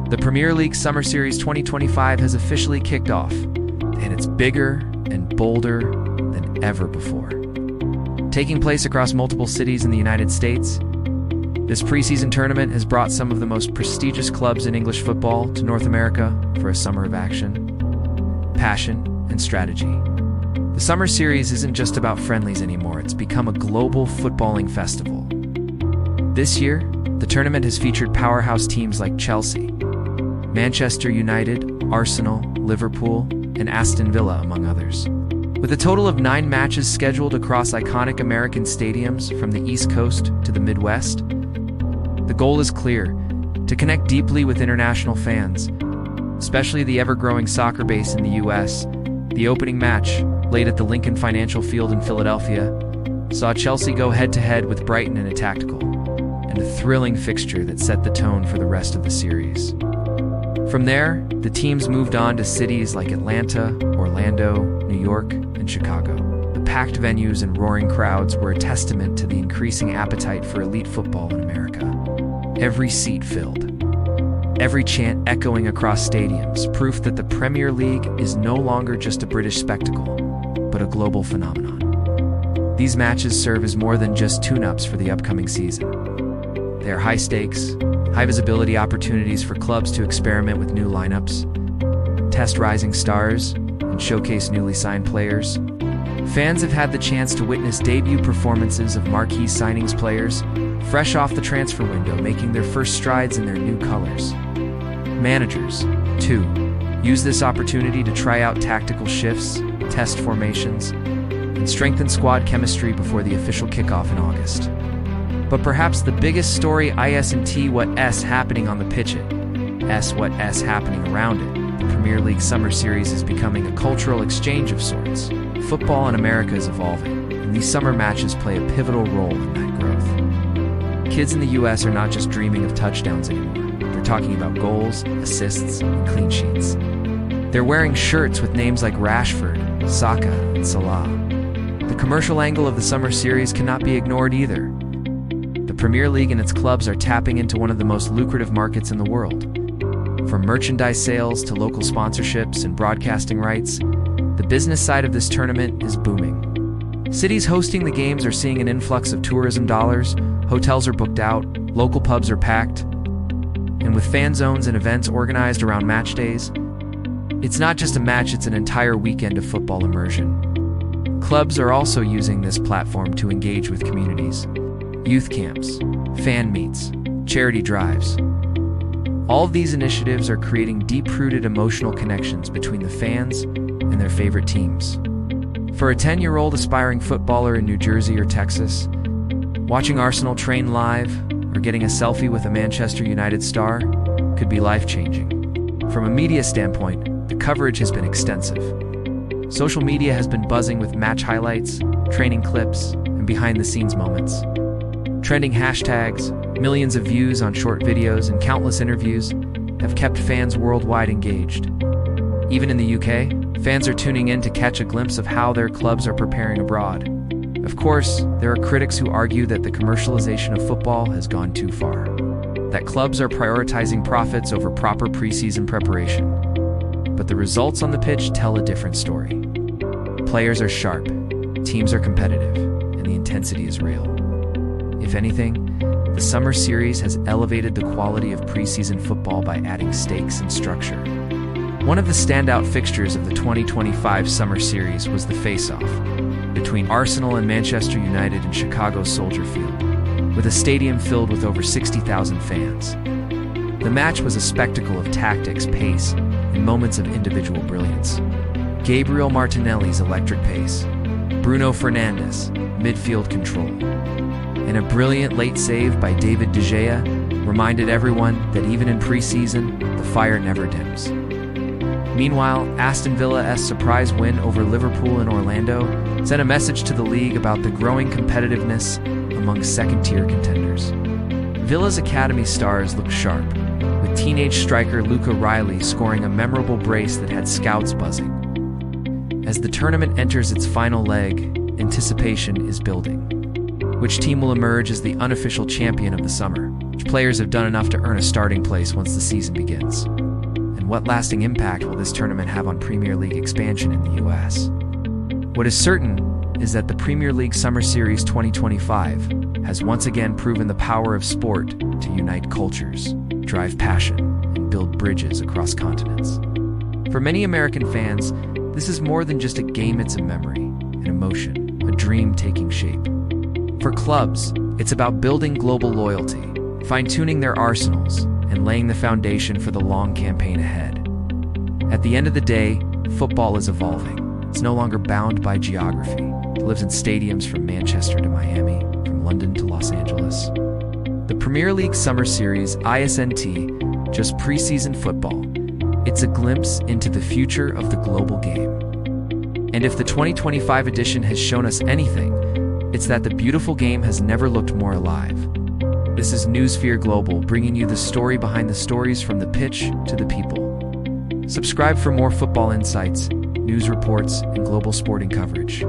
The Premier League Summer Series 2025 has officially kicked off, and it's bigger and bolder than ever before. Taking place across multiple cities in the United States, this preseason tournament has brought some of the most prestigious clubs in English football to North America for a summer of action, passion, and strategy. The Summer Series isn't just about friendlies anymore, it's become a global footballing festival. This year, the tournament has featured powerhouse teams like Chelsea, Manchester United, Arsenal, Liverpool, and Aston Villa, among others. With a total of 9 matches scheduled across iconic American stadiums from the East Coast to the Midwest, the goal is clear: to connect deeply with international fans, especially the ever-growing soccer base in the U.S. The opening match, late at the Lincoln Financial Field in Philadelphia, saw Chelsea go head-to-head with Brighton in a tactical and a thrilling fixture that set the tone for the rest of the series. From there, the teams moved on to cities like Atlanta, Orlando, New York, and Chicago. The packed venues and roaring crowds were a testament to the increasing appetite for elite football in America. Every seat filled, every chant echoing across stadiums, proof that the Premier League is no longer just a British spectacle, but a global phenomenon. These matches serve as more than just tune-ups for the upcoming season. They are high-stakes, high-visibility opportunities for clubs to experiment with new lineups, test rising stars, and showcase newly signed players. Fans have had the chance to witness debut performances of marquee signings players, fresh off the transfer window, making their first strides in their new colors. Managers, too, use this opportunity to try out tactical shifts, test formations, and strengthen squad chemistry before the official kickoff in August. But perhaps the biggest story isn't what's happening on the pitch, it's what's happening around it. The Premier League Summer Series is becoming a cultural exchange of sorts. Football in America is evolving, and these summer matches play a pivotal role in that growth. Kids in the U.S. are not just dreaming of touchdowns anymore. They're talking about goals, assists, and clean sheets. They're wearing shirts with names like Rashford, Saka, and Salah. The commercial angle of the Summer Series cannot be ignored either. The Premier League and its clubs are tapping into one of the most lucrative markets in the world. From merchandise sales to local sponsorships and broadcasting rights, the business side of this tournament is booming. Cities hosting the games are seeing an influx of tourism dollars, hotels are booked out, local pubs are packed, and with fan zones and events organized around match days, it's not just a match, it's an entire weekend of football immersion. Clubs are also using this platform to engage with communities. Youth camps, fan meets, charity drives. All of these initiatives are creating deep-rooted emotional connections between the fans and their favorite teams. For a 10-year-old aspiring footballer in New Jersey or Texas, watching Arsenal train live or getting a selfie with a Manchester United star could be life-changing. From a media standpoint, the coverage has been extensive. Social media has been buzzing with match highlights, training clips, and behind-the-scenes moments. Trending hashtags, millions of views on short videos, and countless interviews have kept fans worldwide engaged. Even in the UK, fans are tuning in to catch a glimpse of how their clubs are preparing abroad. Of course, there are critics who argue that the commercialization of football has gone too far, that clubs are prioritizing profits over proper preseason preparation. But the results on the pitch tell a different story. Players are sharp, teams are competitive, and the intensity is real. If anything, the Summer Series has elevated the quality of preseason football by adding stakes and structure. One of the standout fixtures of the 2025 Summer Series was the face-off between Arsenal and Manchester United in Chicago's Soldier Field, with a stadium filled with over 60,000 fans. The match was a spectacle of tactics, pace, and moments of individual brilliance. Gabriel Martinelli's electric pace, Bruno Fernandes' midfield control, and a brilliant late save by David De Gea reminded everyone that even in preseason, the fire never dims. Meanwhile, Aston Villa's surprise win over Liverpool in Orlando sent a message to the league about the growing competitiveness among second-tier contenders. Villa's academy stars looked sharp, with teenage striker Luca Riley scoring a memorable brace that had scouts buzzing. As the tournament enters its final leg, anticipation is building. Which team will emerge as the unofficial champion of the summer? Which players have done enough to earn a starting place once the season begins? And what lasting impact will this tournament have on Premier League expansion in the US? What is certain is that the Premier League Summer Series 2025 has once again proven the power of sport to unite cultures, drive passion, and build bridges across continents. For many American fans, this is more than just a game, it's a memory, an emotion, a dream taking shape. For clubs, it's about building global loyalty, fine-tuning their arsenals, and laying the foundation for the long campaign ahead. At the end of the day, football is evolving. It's no longer bound by geography. It lives in stadiums from Manchester to Miami, from London to Los Angeles. The Premier League Summer Series, ISNT, just preseason football. It's a glimpse into the future of the global game. And if the 2025 edition has shown us anything, it's that the beautiful game has never looked more alive. This is Newsphere Global, bringing you the story behind the stories from the pitch to the people. Subscribe for more football insights, news reports, and global sporting coverage.